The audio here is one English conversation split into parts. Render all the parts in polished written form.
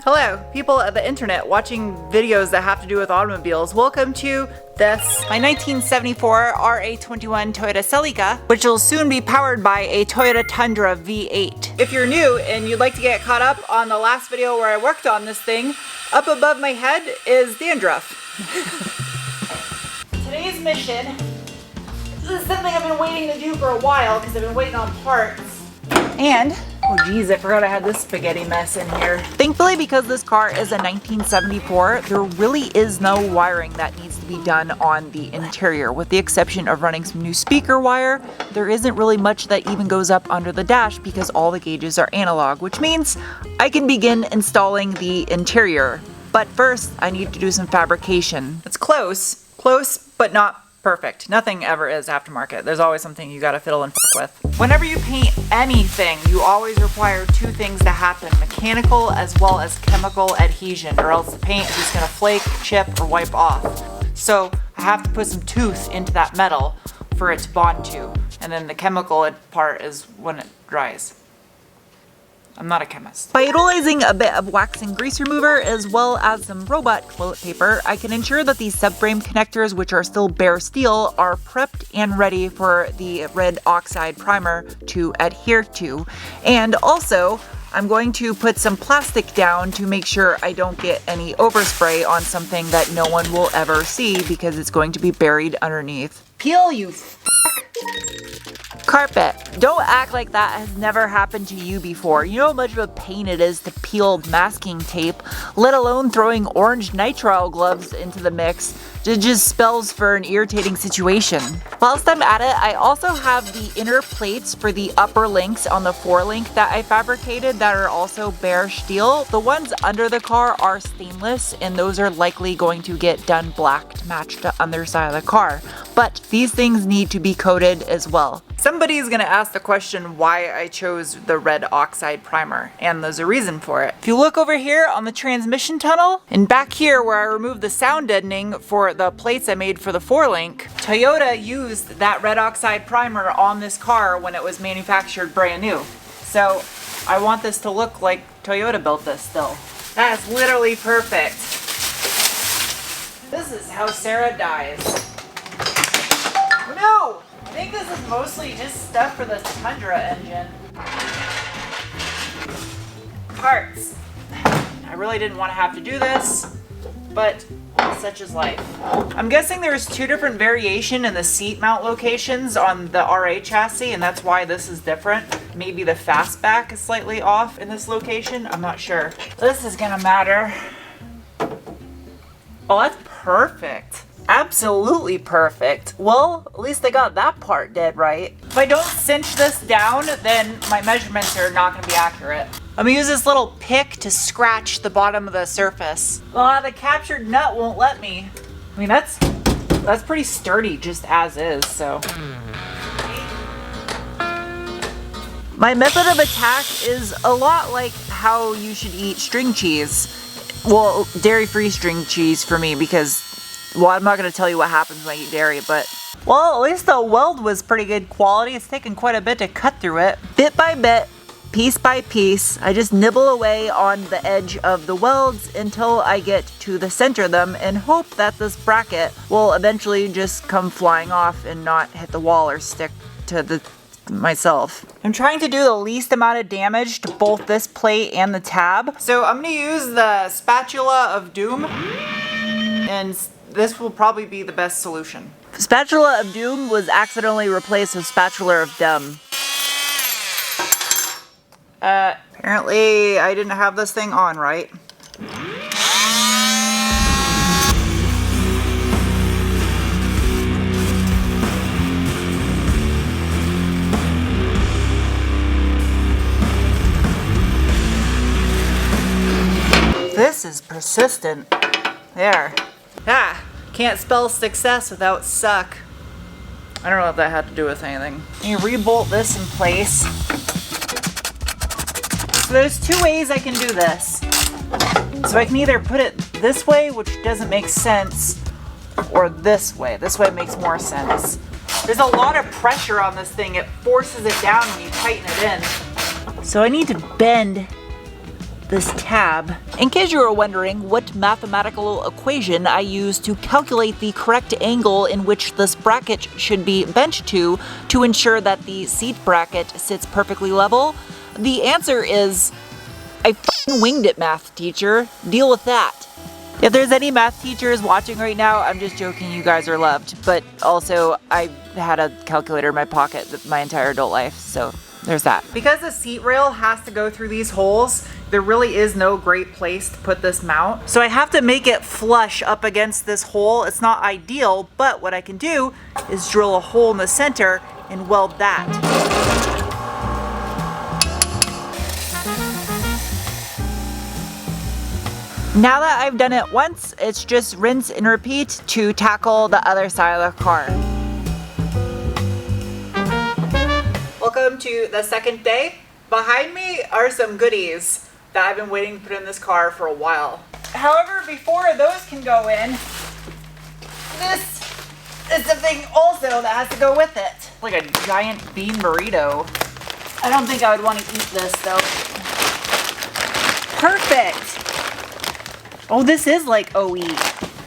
Hello, people of the internet watching videos that have to do with automobiles. Welcome to this, my 1974 RA21 Toyota Celica, which will soon be powered by a Toyota Tundra V8. If you're new and you'd like to get caught up on the last video where I worked on this thing, up above my head is dandruff. Today's mission, this is something I've been waiting to do for a while because I've been waiting on parts. And, oh geez, I forgot I had this spaghetti mess in here. Thankfully, because this car is a 1974, there really is no wiring that needs to be done on the interior. With the exception of running some new speaker wire, there isn't really much that even goes up under the dash because all the gauges are analog, which means I can begin installing the interior. But first, I need to do some fabrication. It's close, but not perfect. Nothing ever is aftermarket. There's always something you gotta fiddle and fuck with. Whenever you paint anything, you always require two things to happen: mechanical as well as chemical adhesion, or else the paint is just gonna flake, chip, or wipe off. So I have to put some tooth into that metal for it to bond to, and then the chemical part is when it dries. I'm not a chemist. By utilizing a bit of wax and grease remover as well as some robot toilet paper, I can ensure that these subframe connectors, which are still bare steel, are prepped and ready for the red oxide primer to adhere to. And also, I'm going to put some plastic down to make sure I don't get any overspray on something that no one will ever see because it's going to be buried underneath. Peel, you Carpet. Don't act like that has never happened to you before. You know how much of a pain it is to peel masking tape, let alone throwing orange nitrile gloves into the mix. It just spells for an irritating situation. Whilst I'm at it, I also have the inner plates for the upper links on the forelink that I fabricated that are also bare steel. The ones under the car are stainless, and those are likely going to get done black to match the underside of the car. But these things need to be coated as well. Somebody's gonna ask the question why I chose the red oxide primer, and there's a reason for it. If you look over here on the transmission tunnel, and back here where I removed the sound deadening for the plates I made for the forelink, Toyota used that red oxide primer on this car when it was manufactured brand new. So I want this to look like Toyota built this still. That is literally perfect. This is how Sarah dies. No! I think this is mostly just stuff for the Tundra engine. Parts. I really didn't want to have to do this, but such is life. I'm guessing there's two different variation in the seat mount locations on the RA chassis, and that's why this is different. Maybe the fastback is slightly off in this location. I'm not sure. This is gonna matter. Oh, that's perfect. Absolutely perfect. Well, at least I got that part dead right. If I don't cinch this down, then my measurements are not going to be accurate. I'm going to use this little pick to scratch the bottom of the surface. The captured nut won't let me. I mean, that's pretty sturdy just as is, so. My method of attack is a lot like how you should eat string cheese. Well, dairy-free string cheese for me because, well, I'm not going to tell you what happens when I eat dairy, but, well, at least the weld was pretty good quality. It's taken quite a bit to cut through it. Bit by bit, piece by piece, I just nibble away on the edge of the welds until I get to the center of them and hope that this bracket will eventually just come flying off and not hit the wall or stick to myself. I'm trying to do the least amount of damage to both this plate and the tab. So I'm going to use the spatula of doom, and this will probably be the best solution. Spatula of Doom was accidentally replaced with Spatula of Dumb. Apparently I didn't have this thing on right. This is persistent. There. Can't spell success without suck. I don't know if that had to do with anything. You re-bolt this in place. So there's two ways I can do this. So I can either put it this way, which doesn't make sense, or this way. This way makes more sense. There's a lot of pressure on this thing. It forces it down when you tighten it in. So I need to bend this tab. In case you were wondering what mathematical equation I use to calculate the correct angle in which this bracket should be bent to ensure that the seat bracket sits perfectly level, the answer is, I f***ing winged it, math teacher. Deal with that. If there's any math teachers watching right now, I'm just joking, you guys are loved. But also, I've had a calculator in my pocket my entire adult life, so there's that. Because the seat rail has to go through these holes, there really is no great place to put this mount. So I have to make it flush up against this hole. It's not ideal, but what I can do is drill a hole in the center and weld that. Now that I've done it once, it's just rinse and repeat to tackle the other side of the car. Welcome to the second day. Behind me are some goodies that I've been waiting to put in this car for a while. However, before those can go in, this is the thing also that has to go with it. Like a giant bean burrito. I don't think I would want to eat this though. Perfect! Oh, this is like OE.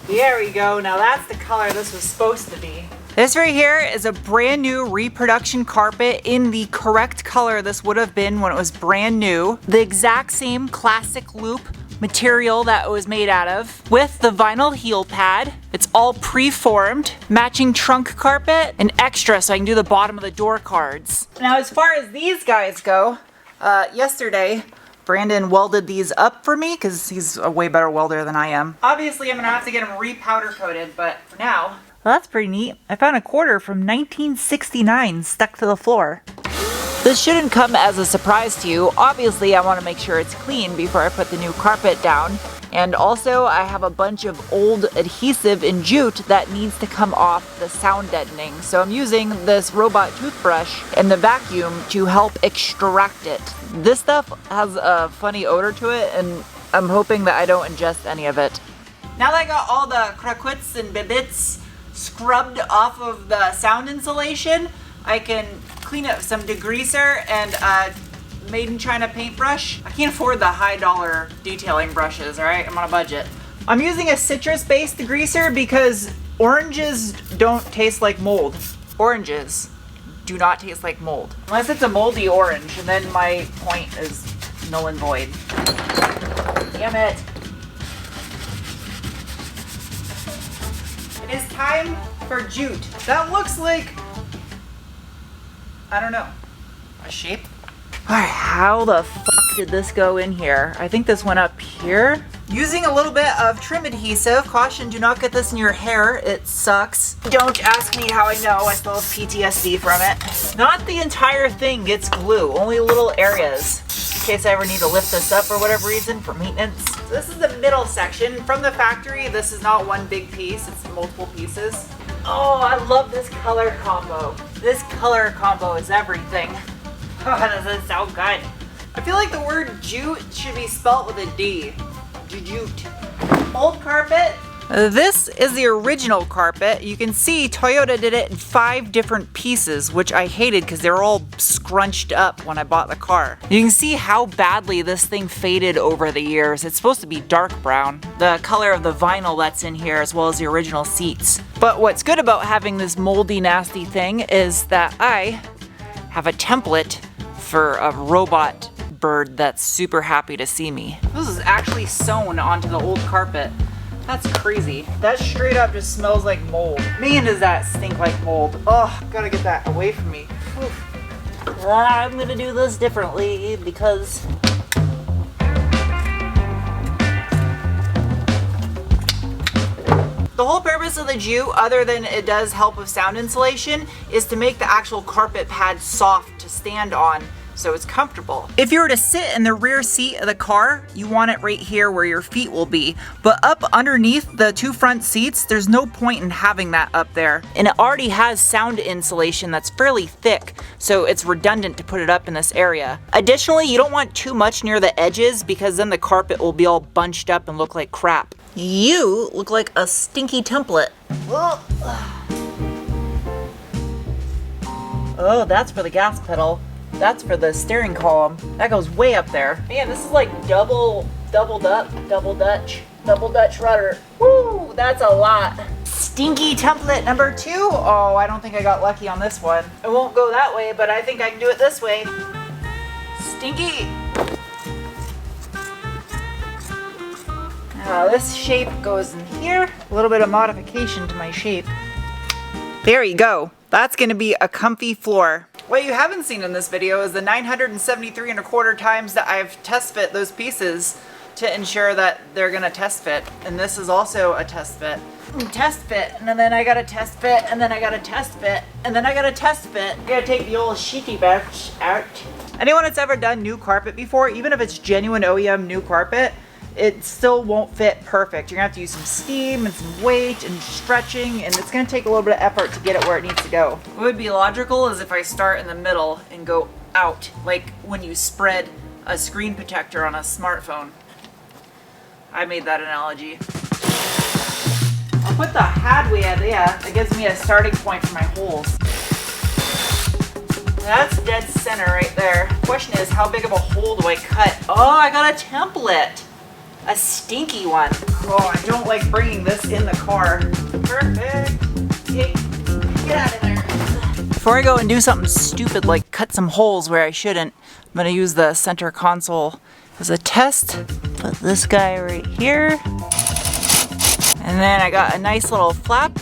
There we go. Now that's the color this was supposed to be. This right here is a brand new reproduction carpet in the correct color this would have been when it was brand new. The exact same classic loop material that it was made out of with the vinyl heel pad. It's all pre-formed, matching trunk carpet, and extra so I can do the bottom of the door cards. Now as far as these guys go, yesterday, Brandon welded these up for me because he's a way better welder than I am. Obviously, I'm gonna have to get them re-powder coated, but for now, well, that's pretty neat. I found a quarter from 1969 stuck to the floor. This shouldn't come as a surprise to you. Obviously, I want to make sure it's clean before I put the new carpet down. And also, I have a bunch of old adhesive and jute that needs to come off the sound deadening. So I'm using this robot toothbrush and the vacuum to help extract it. This stuff has a funny odor to it, and I'm hoping that I don't ingest any of it. Now that I got all the croquettes and bibits scrubbed off of the sound insulation, I can clean it with some degreaser and made in China paintbrush. I can't afford the high dollar detailing brushes, alright? I'm on a budget. I'm using a citrus based degreaser because oranges don't taste like mold. Oranges do not taste like mold. Unless it's a moldy orange, and then my point is null and void. Damn it. It is time for jute. That looks like, I don't know, a shape? Alright, how the fuck did this go in here? I think this went up here. Using a little bit of trim adhesive. Caution, do not get this in your hair. It sucks. Don't ask me how I know. I still have PTSD from it. Not the entire thing gets glue, only little areas. In case I ever need to lift this up for whatever reason for maintenance. So this is the middle section. From the factory, this is not one big piece, it's multiple pieces. Oh, I love this color combo. This color combo is everything. Oh, this is so good. I feel like the word jute should be spelt with a D. Jute. Old carpet. This is the original carpet. You can see Toyota did it in 5 different pieces, which I hated because they were all scrunched up when I bought the car. You can see how badly this thing faded over the years. It's supposed to be dark brown. The color of the vinyl that's in here as well as the original seats. But what's good about having this moldy, nasty thing is that I have a template for a robot bird that's super happy to see me. This is actually sewn onto the old carpet. That's crazy. That straight up just smells like mold. Man, does that stink like mold. Oh, gotta get that away from me. I'm gonna do this differently because the whole purpose of the jute, other than it does help with sound insulation, is to make the actual carpet pad soft to stand on so it's comfortable. If you were to sit in the rear seat of the car, you want it right here where your feet will be. But up underneath the 2 front seats, there's no point in having that up there. And it already has sound insulation that's fairly thick, so it's redundant to put it up in this area. Additionally, you don't want too much near the edges because then the carpet will be all bunched up and look like crap. You look like a stinky template. Oh, that's for the gas pedal. That's for the steering column. That goes way up there. Man, this is like double Dutch rudder. Woo, that's a lot. Stinky template number 2. Oh, I don't think I got lucky on this one. It won't go that way, but I think I can do it this way. Stinky. Now this shape goes in here. A little bit of modification to my shape. There you go. That's gonna be a comfy floor. What you haven't seen in this video is the 973 1/4 times that I've test fit those pieces to ensure that they're gonna test fit. And this is also a test fit. Test fit, and then I gotta test fit, and then I gotta test fit, and then I gotta test fit. I gotta take the old sheety batch out. Anyone that's ever done new carpet before, even if it's genuine OEM new carpet, it still won't fit perfect. You're gonna have to use some steam and some weight and stretching, and it's gonna take a little bit of effort to get it where it needs to go. What would be logical is if I start in the middle and go out, like when you spread a screen protector on a smartphone. I made that analogy. I'll put the Hadway idea. That gives me a starting point for my holes. That's dead center right there. Question is, how big of a hole do I cut? Oh, I got a template. A stinky one. Oh, I don't like bringing this in the car. Perfect. Okay, get out of there. Before I go and do something stupid like cut some holes where I shouldn't, I'm gonna use the center console as a test. Put this guy right here. And then I got a nice little flap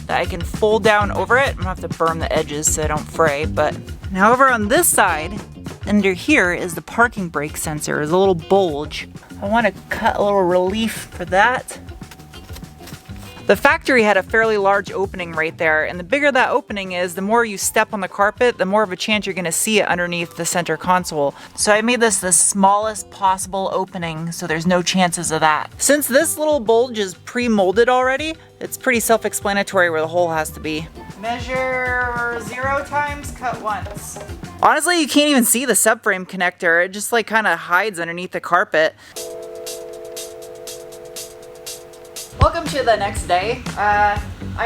that I can fold down over it. I'm gonna have to burn the edges so they don't fray, but now over on this side, under here is the parking brake sensor. There's a little bulge. I want to cut a little relief for that. The factory had a fairly large opening right there, and the bigger that opening is, the more you step on the carpet, the more of a chance you're gonna see it underneath the center console. So I made this the smallest possible opening, so there's no chances of that. Since this little bulge is pre-molded already, it's pretty self-explanatory where the hole has to be. Measure 0 times, cut once. Honestly, you can't even see the subframe connector. It just like kind of hides underneath the carpet. Welcome to the next day. I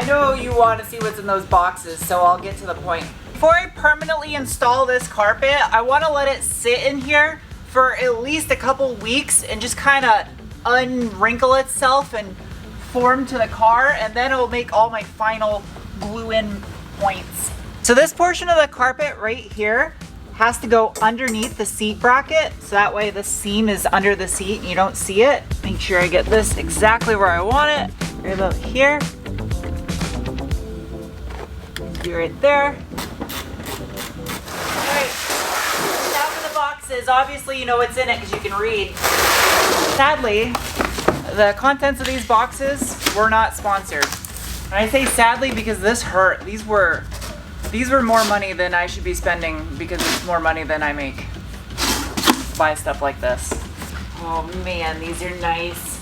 know you want to see what's in those boxes, so I'll get to the point. Before I permanently install this carpet, I want to let it sit in here for at least a couple weeks and just kind of unwrinkle itself and form to the car, and then it'll make all my final glue-in points. So this portion of the carpet right here has to go underneath the seat bracket, so that way the seam is under the seat and you don't see it. Make sure I get this exactly where I want it, right about here. Be right there. Alright, now for the boxes. Obviously you know what's in it because you can read. Sadly, the contents of these boxes were not sponsored. And I say sadly because this hurt. These were more money than I should be spending because it's more money than I make. Buy stuff like this. Oh man, these are nice.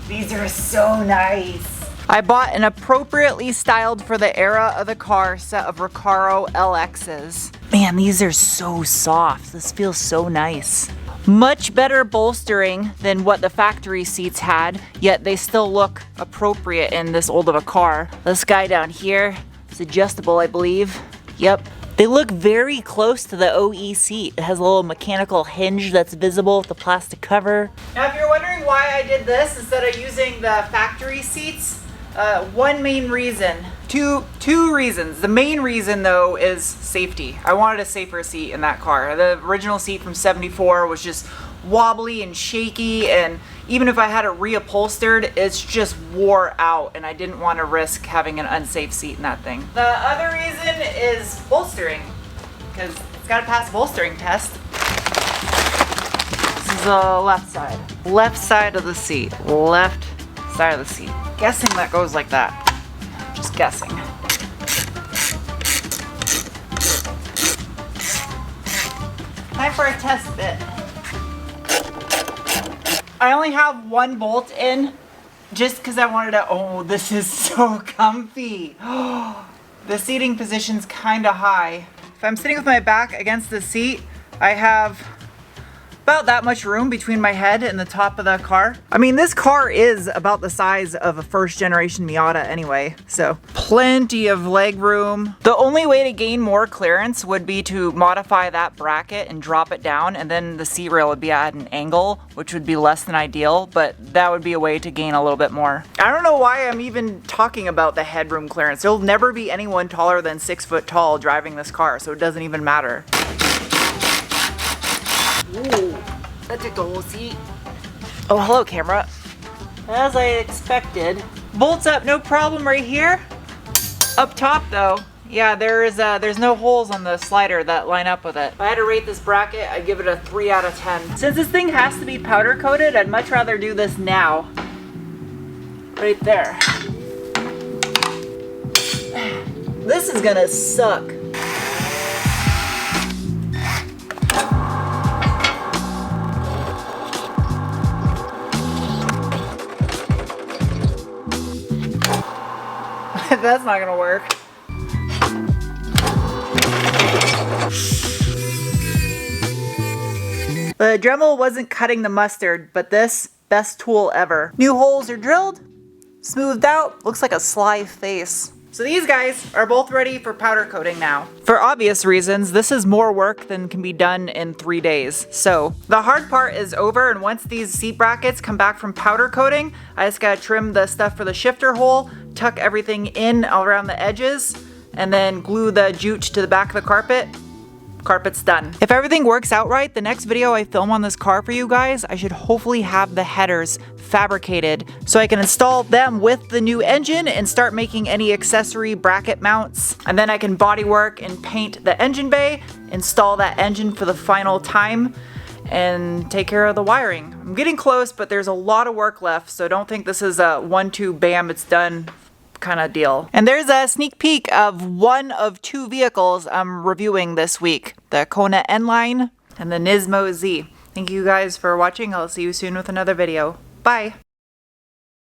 These are so nice. I bought an appropriately styled for the era of the car set of Recaro LXs. Man, these are so soft. This feels so nice. Much better bolstering than what the factory seats had, yet they still look appropriate in this old of a car. This guy down here, it's adjustable, I believe. Yep. They look very close to the OE seat. It has a little mechanical hinge that's visible with the plastic cover. Now, if you're wondering why I did this instead of using the factory seats, one main reason. Two reasons. The main reason, though, is safety. I wanted a safer seat in that car. The original seat from '74 was just wobbly and shaky, and even if I had it reupholstered, it's just wore out, and I didn't want to risk having an unsafe seat in that thing. The other reason is bolstering, because it's got to pass a bolstering test. This is the left side. Left side of the seat. Left side of the seat. Guessing that goes like that. Just guessing. Time for a test fit. I only have one bolt in just because I wanted to, oh, this is so comfy. The seating position's kind of high. If I'm sitting with my back against the seat, I have About that much room between my head and the top of the car. I mean, this car is about the size of a first generation Miata anyway, so plenty of leg room. The only way to gain more clearance would be to modify that bracket and drop it down, and then the seat rail would be at an angle, which would be less than ideal, but that would be a way to gain a little bit more. I don't know why I'm even talking about the headroom clearance. There'll never be anyone taller than 6 foot tall driving this car, so it doesn't even matter. Ooh, that took the whole seat. Oh, hello, camera. As I expected. Bolts up, no problem right here. Up top, though, yeah, there's no holes on the slider that line up with it. If I had to rate this bracket, I'd give it a 3 out of 10. Since this thing has to be powder coated, I'd much rather do this now. Right there. This is gonna suck. That's not gonna work. The Dremel wasn't cutting the mustard, but this, best tool ever. New holes are drilled, smoothed out, looks like a sly face. So these guys are both ready for powder coating now. For obvious reasons, this is more work than can be done in 3 days. So the hard part is over, and once these seat brackets come back from powder coating, I just gotta trim the stuff for the shifter hole, tuck everything in around the edges, and then glue the jute to the back of the carpet. Carpet's done. If everything works out right, the next video I film on this car for you guys, I should hopefully have the headers fabricated so I can install them with the new engine and start making any accessory bracket mounts. And then I can bodywork and paint the engine bay, install that engine for the final time, and take care of the wiring. I'm getting close, but there's a lot of work left, so don't think this is a 1-2 bam, it's done kind of deal. And there's a sneak peek of one of 2 vehicles I'm reviewing this week, the Kona N-Line and the Nismo Z. Thank you guys for watching. I'll see you soon with another video. Bye.